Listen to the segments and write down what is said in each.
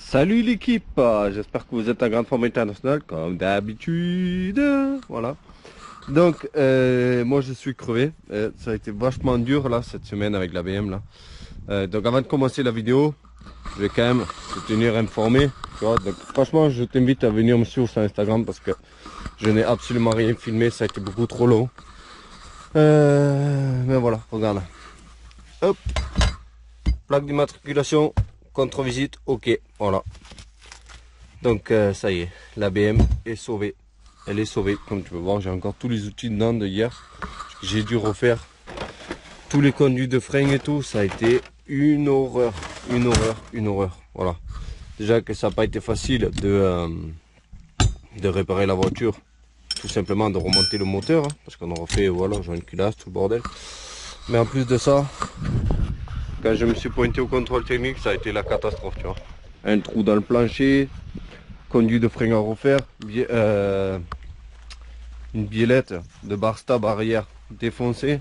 Salut l'équipe, j'espère que vous êtes en grande forme internationale comme d'habitude. Voilà. Donc moi je suis crevé. Ça a été vachement dur là cette semaine avec la BM là. Donc avant de commencer la vidéo, je vais quand même te tenir informé. Tu vois. Donc franchement je t'invite à venir me suivre sur Instagram parce que je n'ai absolument rien filmé, ça a été beaucoup trop long. Mais voilà, regarde. Hop, plaque d'immatriculation, contre-visite, ok, voilà. Donc ça y est, la BM est sauvée. Elle est sauvée, comme tu peux voir, j'ai encore tous les outils dedans de hier. J'ai dû refaire tous les conduits de frein et tout. Ça a été une horreur, une horreur, une horreur. Voilà. Déjà que ça n'a pas été facile de réparer la voiture. Tout simplement de remonter le moteur. Hein, parce qu'on a refait, voilà, j'ai une culasse, tout le bordel. Mais en plus de ça, quand je me suis pointé au contrôle technique, ça a été la catastrophe, tu vois. Un trou dans le plancher, conduit de frein à refaire, une biellette de bar stab arrière défoncée,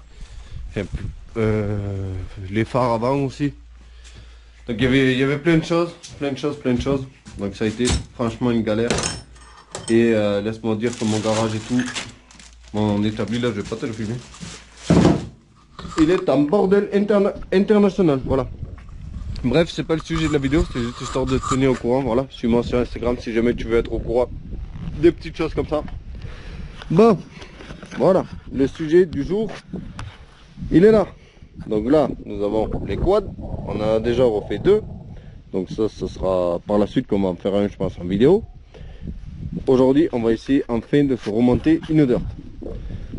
enfin, les phares avant aussi. Donc il y avait plein de choses, plein de choses, plein de choses. Donc ça a été franchement une galère. Et laisse-moi dire que mon garage et tout, mon établi là, je vais pas te le filmer. Il est en bordel international, voilà. Bref, c'est pas le sujet de la vidéo, c'est juste histoire de te tenir au courant, voilà. Suis-moi sur Instagram si jamais tu veux être au courant des petites choses comme ça. Bon, voilà, le sujet du jour, il est là. Donc là, nous avons les quads, on en a déjà refait deux. Donc ça, ce sera par la suite qu'on va en faire un, je pense, en vidéo. Aujourd'hui, on va essayer enfin de se remonter une dirt.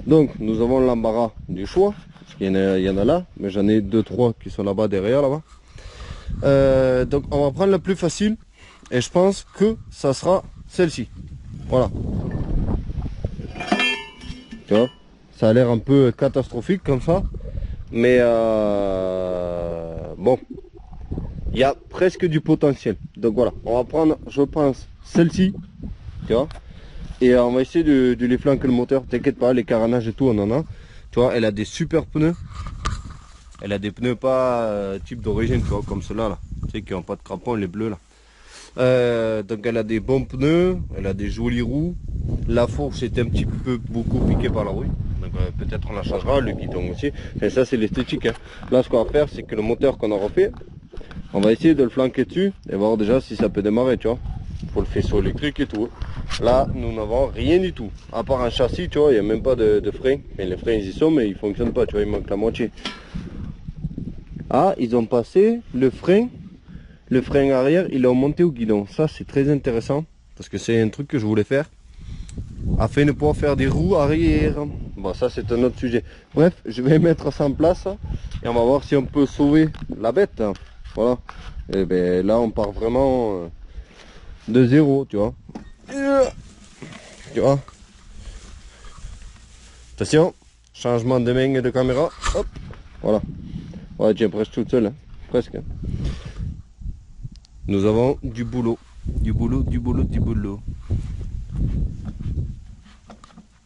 Donc, nous avons l'embarras du choix, parce qu'il y en a là, mais j'en ai deux, trois qui sont là-bas, derrière, là-bas. Donc, on va prendre la plus facile, et je pense que ça sera celle-ci. Voilà. Tu vois, ça a l'air un peu catastrophique comme ça, mais bon, il y a presque du potentiel. Donc voilà, on va prendre, je pense, celle-ci, tu vois, et on va essayer de les flanquer le moteur. T'inquiète pas, les carénages et tout, on en a. Tu vois, elle a des super pneus. Elle a des pneus pas type d'origine, tu vois, comme ceux-là, là. Tu sais, qui n'ont pas de crampons, les bleus, là. Donc elle a des bons pneus, elle a des jolies roues. La fourche est un petit peu beaucoup piquée par la rouille. Donc peut-être on la changera, le guidon aussi. Et ça c'est l'esthétique. Hein. Là ce qu'on va faire c'est que le moteur qu'on a refait, on va essayer de le flanquer dessus et voir déjà si ça peut démarrer, tu vois. Pour le faisceau électrique et tout. Là nous n'avons rien du tout. À part un châssis, tu vois, il n'y a même pas de frein. Et les freins ils y sont mais ils ne fonctionnent pas, tu vois, il manque la moitié. Ah, ils ont passé le frein. Le frein arrière, il est monté au guidon. Ça, c'est très intéressant. Parce que c'est un truc que je voulais faire. Afin de pouvoir faire des roues arrière. Bon, ça, c'est un autre sujet. Bref, je vais mettre ça en place. Et on va voir si on peut sauver la bête. Voilà. Et ben là, on part vraiment de zéro, tu vois. Tu vois. Attention. Changement de main et de caméra. Hop. Voilà. Ouais, tu es presque toute seule. Hein. Presque. Nous avons du boulot. Du boulot, du boulot, du boulot.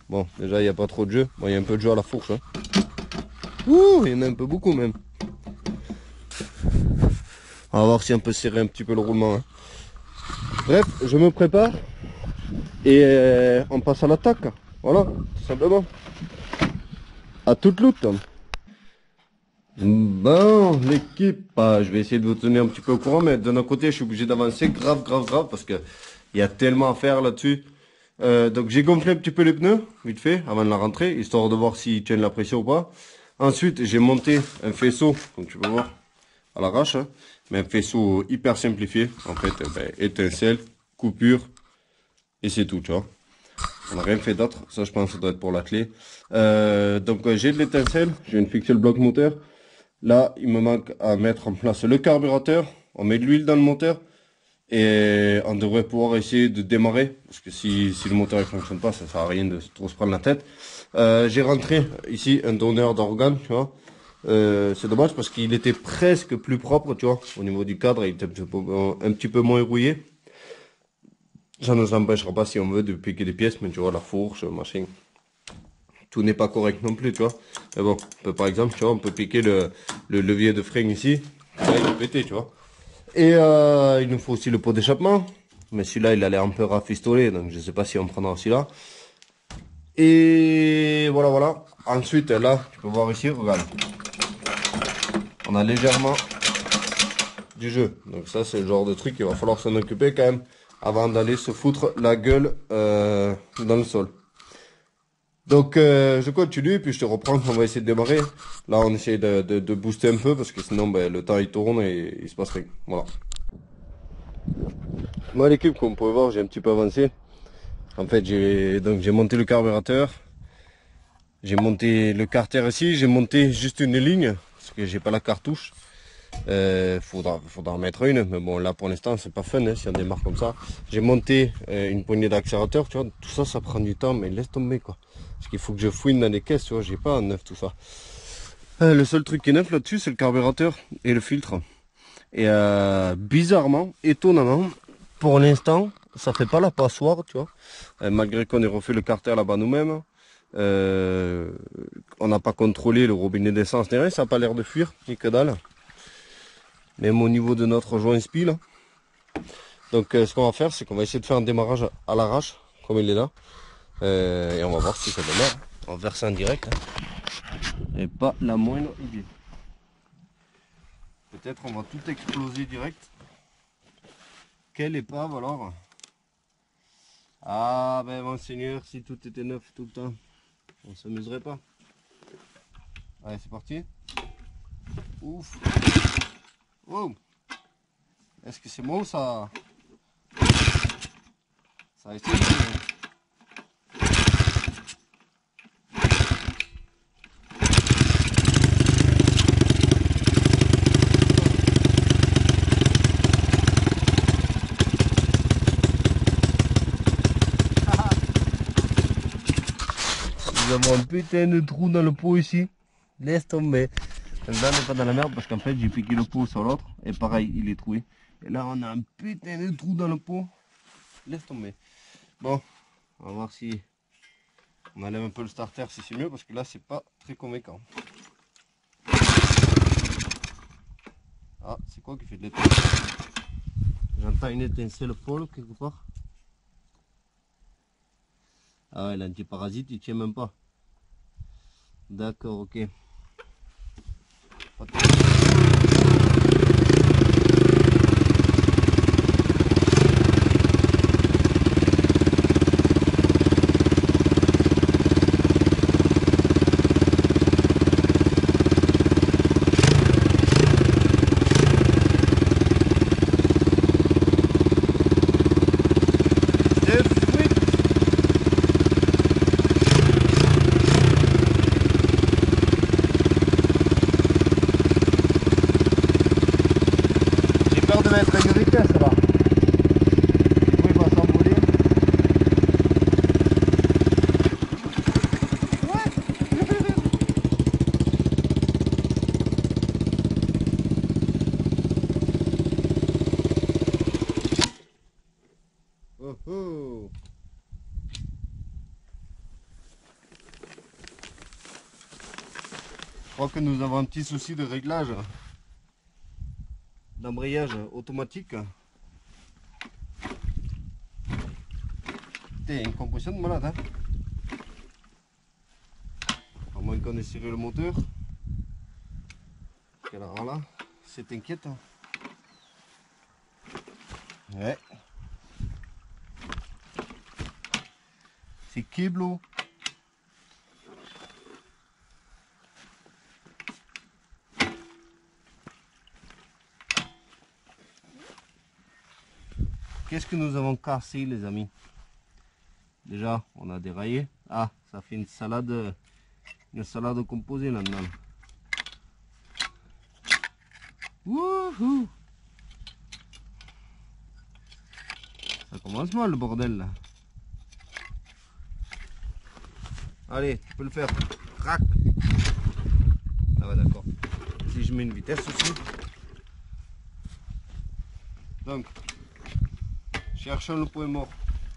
Bon, déjà, il n'y a pas trop de jeu. Bon, il y a un peu de jeu à la fourche. Hein. Ouh, il y en a un peu beaucoup même. On va voir si on peut serrer un petit peu le roulement. Hein. Bref, je me prépare. Et on passe à l'attaque. Voilà, tout simplement. À toute lutte. Bon, l'équipe, je vais essayer de vous tenir un petit peu au courant, mais d'un autre côté, je suis obligé d'avancer grave, parce que il y a tellement à faire là-dessus. Donc j'ai gonflé un petit peu les pneus, vite fait, avant de la rentrée, histoire de voir s'ils tiennent la pression ou pas. Ensuite, j'ai monté un faisceau, comme tu peux voir, à l'arrache, hein, mais un faisceau hyper simplifié. En fait, étincelle, coupure, et c'est tout, tu vois. On n'a rien fait d'autre, ça je pense que ça doit être pour la clé. Donc j'ai de l'étincelle, je viens de fixer le bloc moteur. Là, il me manque à mettre en place le carburateur. On met de l'huile dans le moteur. Et on devrait pouvoir essayer de démarrer. Parce que si le moteur ne fonctionne pas, ça sert à rien de trop se prendre la tête. J'ai rentré ici un donneur d'organes, tu vois. C'est dommage parce qu'il était presque plus propre, tu vois. Au niveau du cadre, il était un petit peu moins rouillé. Ça ne nous empêchera pas si on veut de piquer des pièces, mais tu vois, la fourche, machin. Tout n'est pas correct non plus, tu vois. Mais bon, par exemple, tu vois, on peut piquer le levier de frein ici. Là, il est pété, tu vois. Et il nous faut aussi le pot d'échappement. Mais celui-là, il a l'air un peu rafistolé, donc je sais pas si on prendra celui-là. Et voilà, voilà. Ensuite, là, tu peux voir ici, regarde. On a légèrement du jeu. Donc ça, c'est le genre de truc qu'il va falloir s'en occuper quand même avant d'aller se foutre la gueule dans le sol. Donc je continue, puis je te reprends, on va essayer de démarrer. Là, on essaie de booster un peu, parce que sinon, ben, le temps, il tourne et il se passe rien. Voilà. Moi, l'équipe, comme vous pouvez voir, j'ai un petit peu avancé. En fait, j'ai monté le carburateur. J'ai monté le carter ici, j'ai monté juste une ligne, parce que j'ai pas la cartouche. Faudra en mettre une, mais bon là pour l'instant c'est pas fun hein, si on démarre comme ça. J'ai monté une poignée d'accélérateur, tu vois, tout ça ça prend du temps, mais laisse tomber quoi. Parce qu'il faut que je fouine dans les caisses, tu vois, j'ai pas en neuf tout ça. Le seul truc qui est neuf là-dessus c'est le carburateur et le filtre. Et bizarrement, étonnamment, pour l'instant, ça fait pas la passoire, tu vois. Malgré qu'on ait refait le carter là-bas nous-mêmes. On n'a pas contrôlé le robinet d'essence, ça n'a pas l'air de fuir, ni que dalle. Même au niveau de notre joint spi là. Donc ce qu'on va faire, c'est qu'on va essayer de faire un démarrage à l'arrache, comme il est là. Et on va voir si ça démarre. On va verser en direct. Hein. Et pas la moindre idée. Peut-être on va tout exploser direct. Quelle épave alors. Ah ben monseigneur, si tout était neuf tout le temps, on s'amuserait pas. Allez, c'est parti. Ouf. Wow. Est-ce que c'est moi ou ça a essayé Nous avons un putain de trou dans le pot ici. Laisse tomber. Là on n'est pas dans la merde parce qu'en fait j'ai piqué le pot sur l'autre et pareil il est troué. Et là on a un putain de trou dans le pot. Laisse tomber. Bon, on va voir si on enlève un peu le starter si c'est mieux parce que là c'est pas très convaincant. Ah, c'est quoi qui fait de l'étincelle? J'entends une étincelle folle quelque part. Ah ouais, l'antiparasite il tient même pas. D'accord, ok. Je crois que nous avons un petit souci de réglage d'embrayage automatique. Putain, une compression de malade hein. À moins qu'on ait serré le moteur. Alors là, c'est inquiète. Ouais. C'est Keblo. Qu'est-ce que nous avons cassé les amis? Déjà on a déraillé. Ah, ça fait une salade composée là-dedans. Wouhou! Ça commence mal le bordel là. Allez, tu peux le faire. Crac! Ah ouais d'accord. Si je mets une vitesse aussi. Donc, cherchons le point mort.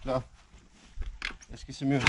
Là. Est-ce que c'est mieux?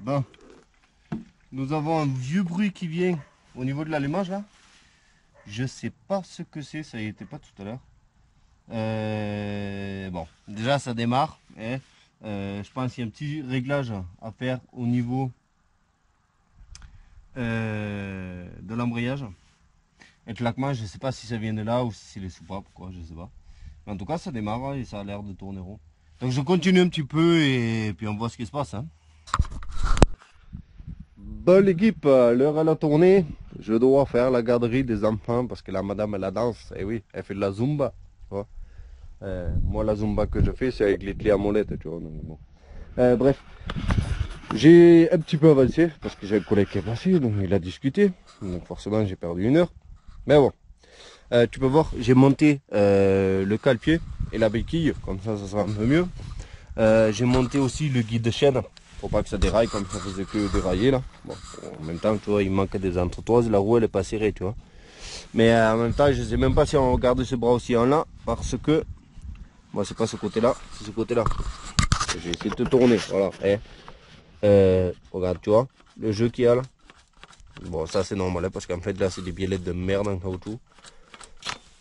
Bon. Nous avons un vieux bruit qui vient au niveau de l'allumage là. Je sais pas ce que c'est, ça y était pas tout à l'heure. Bon, déjà ça démarre. Hein. Je pense qu'il y a un petit réglage à faire au niveau de l'embrayage. Et le claquement, je sais pas si ça vient de là ou si c'est les soupapes, quoi, je sais pas. Mais en tout cas, ça démarre et ça a l'air de tourner rond. Donc je continue un petit peu et puis on voit ce qui se passe. Hein. Bon l'équipe, l'heure elle a tourné. Je dois faire la garderie des enfants parce que la madame elle la danse. Et oui, elle fait de la zumba. Tu vois. Moi la zumba que je fais c'est avec les clés à molette. Tu vois, donc, bon. Bref, j'ai un petit peu avancé parce que j'ai un collègue qui est passé, donc il a discuté. Donc forcément j'ai perdu 1 heure. Mais bon, tu peux voir, j'ai monté le cale-pied et la béquille, comme ça sera un peu mieux. J'ai monté aussi le guide de chaîne. Pour pas que ça déraille comme ça faisait que dérailler là. Bon, en même temps, tu vois, il manque des entretoises, la roue elle est pas serrée, tu vois. Mais en même temps, je sais même pas si on garde ce bras aussi en là, parce que moi c'est pas ce côté-là, c'est ce côté-là. J'ai essayé de te tourner, voilà. Regarde, tu vois, le jeu qu'il y a là. Bon, ça c'est normal, hein, parce qu'en fait là c'est des biellettes de merde en caoutchouc.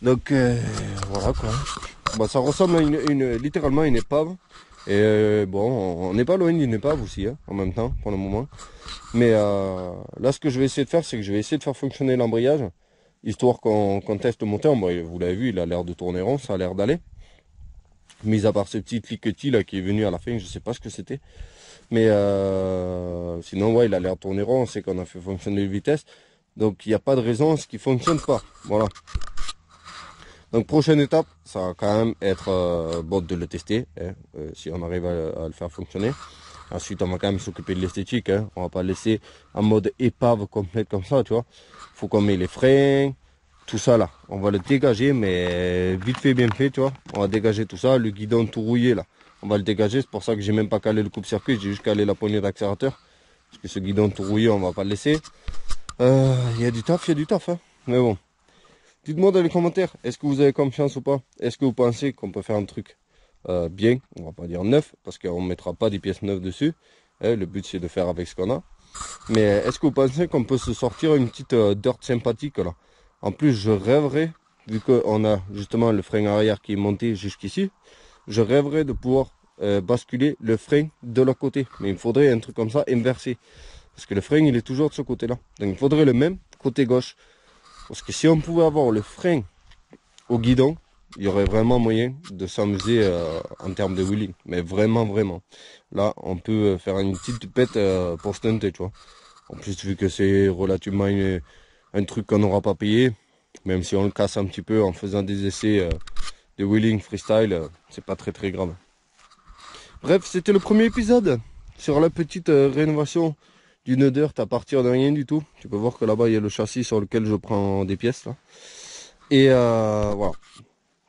Donc voilà quoi. Bon, ça ressemble à littéralement une épave. Et bon, on n'est pas loin d'une épave aussi, hein, en même temps, pour le moment. Mais là, ce que je vais essayer de faire, c'est que je vais essayer de faire fonctionner l'embrayage, histoire qu'on teste le moteur. Bon, vous l'avez vu, il a l'air de tourner rond, ça a l'air d'aller. Mis à part ce petit cliquetis là qui est venu à la fin, je sais pas ce que c'était. Mais sinon, ouais, il a l'air de tourner rond, on sait qu'on a fait fonctionner les vitesses. Donc, il n'y a pas de raison à ce qu'il ne fonctionne pas. Voilà. Donc prochaine étape, ça va quand même être bon de le tester, hein, si on arrive à le faire fonctionner. Ensuite, on va quand même s'occuper de l'esthétique, hein. On va pas laisser en mode épave complète comme ça, tu vois. Faut qu'on mette les freins, tout ça là. On va le dégager, mais vite fait, bien fait, tu vois. On va dégager tout ça, le guidon tout rouillé là. On va le dégager, c'est pour ça que j'ai même pas calé le coupe-circuit, j'ai juste calé la poignée d'accélérateur. Parce que ce guidon tout rouillé, on va pas le laisser. Il y a du taf, hein. Mais bon. Dites-moi dans les commentaires, est-ce que vous avez confiance ou pas? Est-ce que vous pensez qu'on peut faire un truc bien, on va pas dire neuf, parce qu'on ne mettra pas des pièces neuves dessus. Le but c'est de faire avec ce qu'on a. Mais est-ce que vous pensez qu'on peut se sortir une petite dirt sympathique là? En plus, je rêverais, vu qu'on a justement le frein arrière qui est monté jusqu'ici, je rêverais de pouvoir basculer le frein de l'autre côté. Mais il me faudrait un truc comme ça inversé. Parce que le frein il est toujours de ce côté-là. Donc il faudrait le même côté gauche. Parce que si on pouvait avoir le frein au guidon, il y aurait vraiment moyen de s'amuser en termes de wheeling. Mais vraiment, vraiment. Là, on peut faire une petite pète pour stunter, tu vois. En plus, vu que c'est relativement un truc qu'on n'aura pas payé, même si on le casse un petit peu en faisant des essais de wheeling freestyle, c'est pas très très grave. Bref, c'était le premier épisode sur la petite rénovation d'une dirt à partir de rien du tout. Tu peux voir que là-bas il y a le châssis sur lequel je prends des pièces là. Et voilà.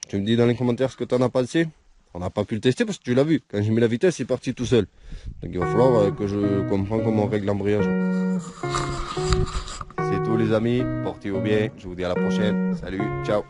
Tu me dis dans les commentaires ce que tu en as pensé. On n'a pas pu le tester parce que tu l'as vu. Quand j'ai mis la vitesse, il est parti tout seul. Donc il va falloir que je comprenne comment on règle l'embrayage. C'est tout les amis. Portez-vous bien. Je vous dis à la prochaine. Salut. Ciao.